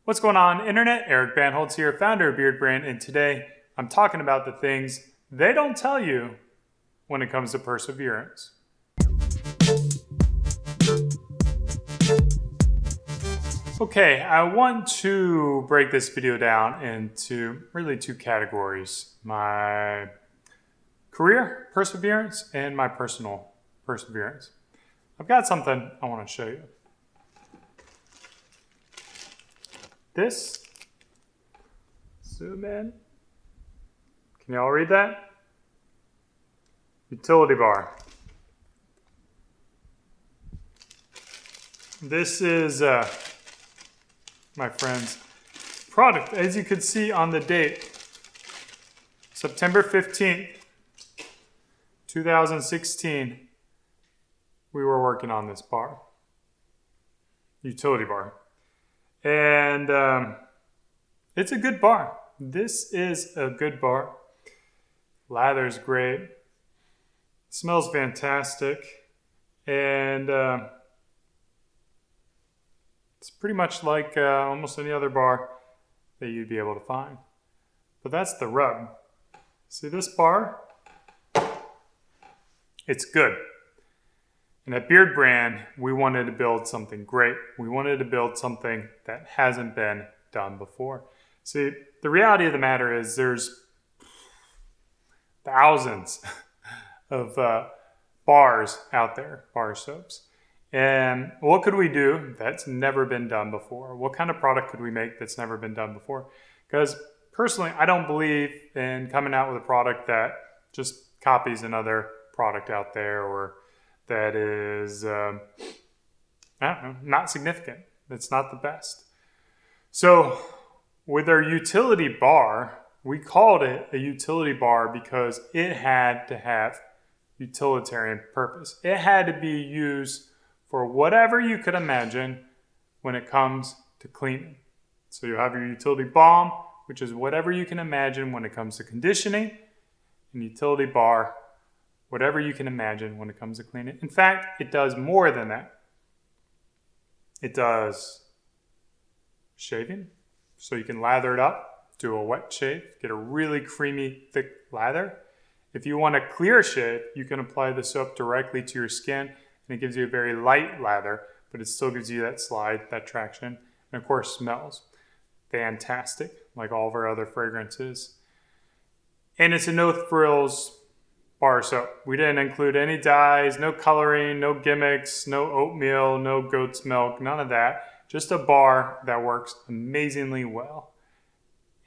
What's going on, Internet? Eric Bandholz here, founder of Beardbrand, and today I'm talking about the things they don't tell you when it comes to perseverance. Okay, I want to break this video down into really two categories: my career perseverance and my personal perseverance. I've got something I want to show you. This, zoom in. Can y'all read that? Utility bar. This is, my friend's product. As you can see on the date, September 15th, 2016, we were working on this bar, utility bar. And it's a good bar. This is a good bar. Lather's great. Smells fantastic. And it's pretty much like almost any other bar that you'd be able to find. But that's the rub. See this bar? It's good. And at Beardbrand, we wanted to build something great. We wanted to build something that hasn't been done before. See, the reality of the matter is there's thousands of bars out there, bar soaps. And what could we do that's never been done before? What kind of product could we make that's never been done before? Because personally, I don't believe in coming out with a product that just copies another product out there or that is, I don't know, not significant. It's not the best. So with our utility bar, we called it a utility bar because it had to have utilitarian purpose. It had to be used for whatever you could imagine when it comes to cleaning. So you have your utility balm, which is whatever you can imagine when it comes to conditioning, and utility bar, whatever you can imagine when it comes to cleaning. In fact, it does more than that. It does shaving, so you can lather it up, do a wet shave, get a really creamy, thick lather. If you want a clear shave, you can apply the soap directly to your skin, and it gives you a very light lather, but it still gives you that slide, that traction, and of course smells fantastic, like all of our other fragrances. And it's a no-frills bar soap. We didn't include any dyes, no coloring, no gimmicks, no oatmeal, no goat's milk, none of that. Just a bar that works amazingly well.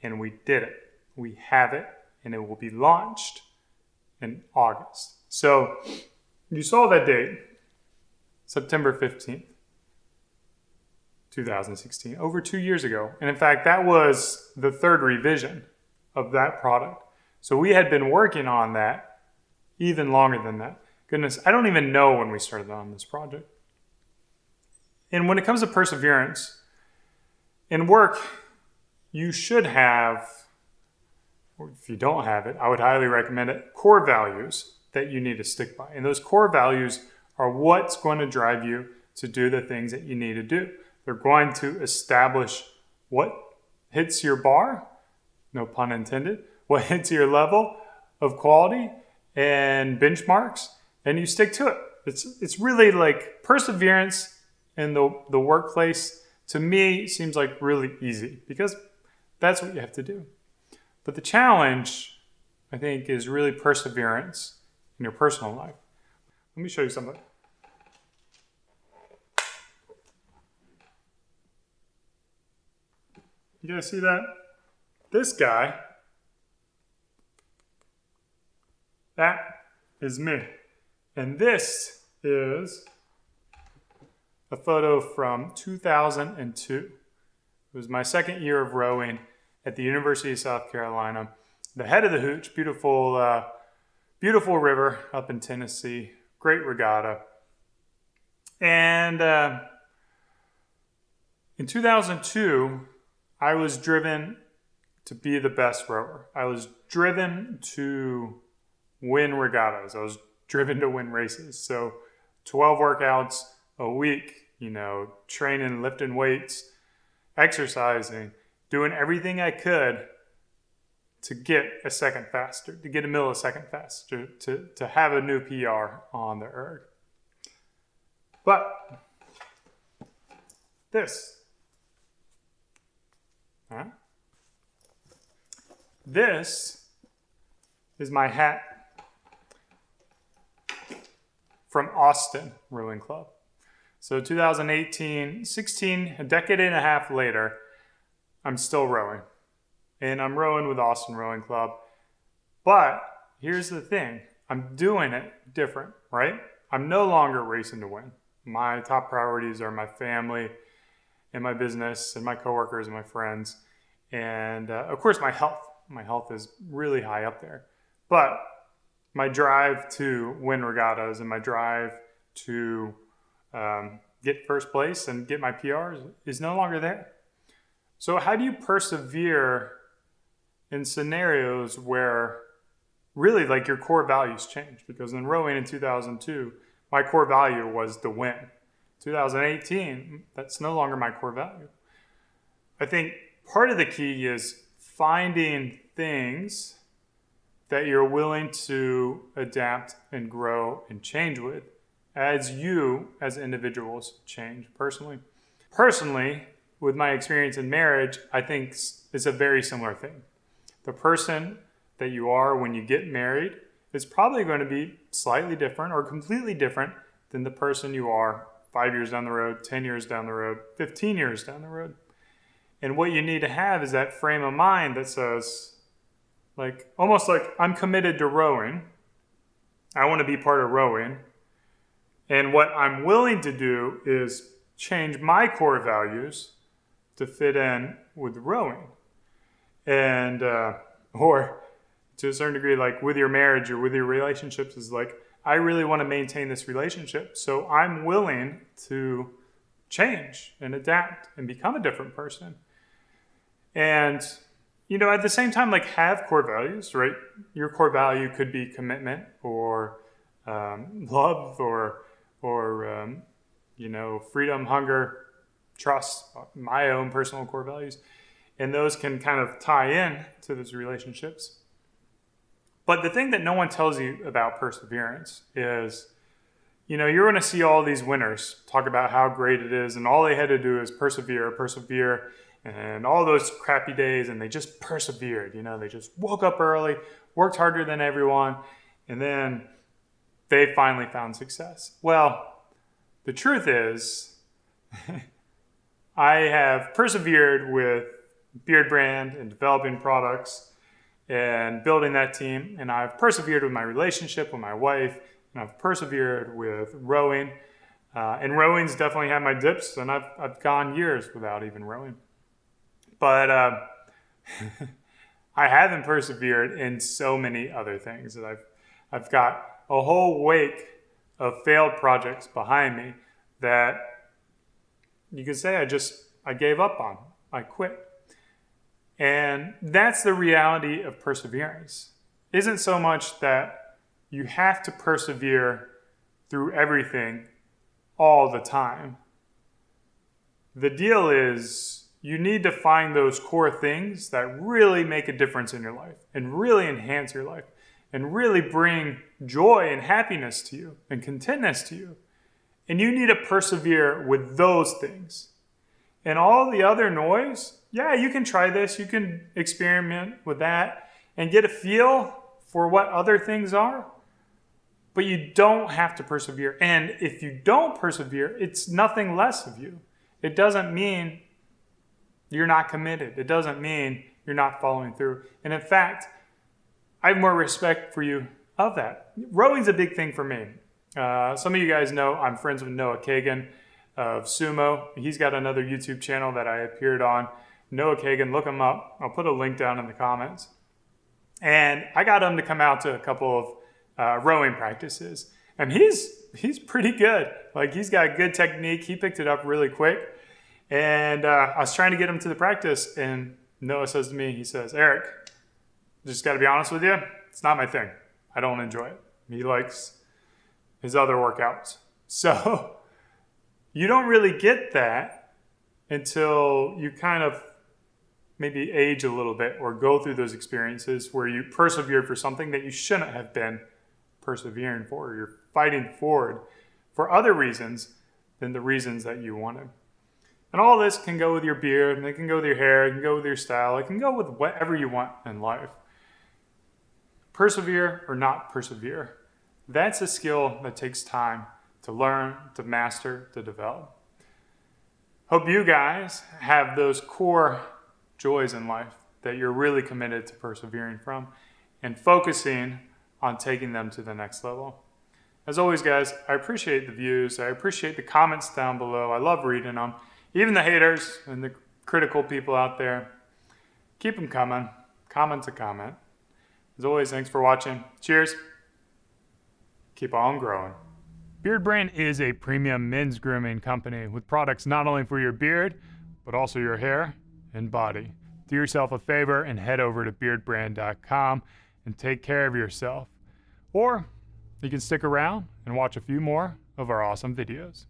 And we did it. We have it, and it will be launched in August. So you saw that date, September 15th, 2016, over 2 years ago. And in fact, that was the third revision of that product. So we had been working on that even longer than that. Goodness, I don't even know when we started on this project. And when it comes to perseverance, in work, you should have, or if you don't have it, I would highly recommend it, core values that you need to stick by. And those core values are what's going to drive you to do the things that you need to do. They're going to establish what hits your bar, no pun intended, what hits your level of quality and benchmarks, and you stick to it. It's really like perseverance in the workplace, to me, seems like really easy because that's what you have to do. But the challenge, I think, is really perseverance in your personal life. Let me show you something. You guys see that? This guy, that is me. And this is a photo from 2002. It was my second year of rowing at the University of South Carolina. The head of the Hooch, beautiful, beautiful river up in Tennessee. Great regatta. And in 2002, I was driven to be the best rower. I was driven to win regattas. I was driven to win races. So 12 workouts a week, training, lifting weights, exercising, doing everything I could to get a second faster, to get a millisecond faster, to have a new PR on the erg. But this, this is my hat from Austin Rowing Club. So 2018, 16, a decade and a half later, I'm still rowing. And I'm rowing with Austin Rowing Club. But here's the thing. I'm doing it different, right? I'm no longer racing to win. My top priorities are my family and my business and my coworkers and my friends. And of course, my health. My health is really high up there. But my drive to win regattas and my drive to get first place and get my PRs is no longer there. So how do you persevere in scenarios where really like your core values change? Because in rowing in 2002, my core value was the win. 2018, that's no longer my core value. I think part of the key is finding things that you're willing to adapt and grow and change with as you, as individuals, change personally. Personally, with my experience in marriage, I think it's a very similar thing. The person that you are when you get married is probably going to be slightly different or completely different than the person you are 5 years down the road, 10 years down the road, 15 years down the road. And what you need to have is that frame of mind that says, like, almost like I'm committed to rowing. I want to be part of rowing. And what I'm willing to do is change my core values to fit in with rowing. And, or to a certain degree, like with your marriage or with your relationships, is like, I really want to maintain this relationship. So I'm willing to change and adapt and become a different person. And, you know, at the same time, like have core values, right? Your core value could be commitment or love or you know, freedom, hunger, trust, my own personal core values. And those can kind of tie in to those relationships. But the thing that no one tells you about perseverance is, you know, you're going to see all these winners talk about how great it is, and all they had to do is persevere, and all those crappy days, and they just persevered. You know, they just woke up early, worked harder than everyone, and then they finally found success. Well, the truth is, I have persevered with Beardbrand and developing products and building that team, and I've persevered with my relationship with my wife, and I've persevered with rowing. And rowing's definitely had my dips, and I've gone years without even rowing. But I haven't persevered in so many other things that I've got a whole wake of failed projects behind me that you could say I gave up on. I quit. And that's the reality of perseverance. Isn't so much that you have to persevere through everything all the time. The deal is you need to find those core things that really make a difference in your life and really enhance your life and really bring joy and happiness to you and contentness to you. And you need to persevere with those things. And all the other noise, yeah, you can try this. You can experiment with that and get a feel for what other things are. But you don't have to persevere. And if you don't persevere, it's nothing less of you. It doesn't mean you're not committed. It doesn't mean you're not following through. And in fact, I have more respect for you of that. Rowing's a big thing for me. Some of you guys know I'm friends with Noah Kagan of Sumo. He's got another YouTube channel that I appeared on. Noah Kagan, look him up. I'll put a link down in the comments. And I got him to come out to a couple of rowing practices. And he's pretty good. Like, he's got good technique. He picked it up really quick. And I was trying to get him to the practice, and Noah says to me, he says, Eric, just got to be honest with you, it's not my thing. I don't enjoy it. He likes his other workouts. So you don't really get that until you kind of maybe age a little bit or go through those experiences where you persevered for something that you shouldn't have been persevering for. You're fighting forward for other reasons than the reasons that you wanted. And all this can go with your beard, and it can go with your hair, it can go with your style, it can go with whatever you want in life. Persevere or not persevere. That's a skill that takes time to learn, to master, to develop. Hope you guys have those core joys in life that you're really committed to persevering from and focusing on taking them to the next level. As always, guys, I appreciate the views. I appreciate the comments down below. I love reading them. Even the haters and the critical people out there, keep them coming. Comment to comment. As always, thanks for watching. Cheers. Keep on growing. Beardbrand is a premium men's grooming company with products not only for your beard, but also your hair and body. Do yourself a favor and head over to beardbrand.com and take care of yourself. Or you can stick around and watch a few more of our awesome videos.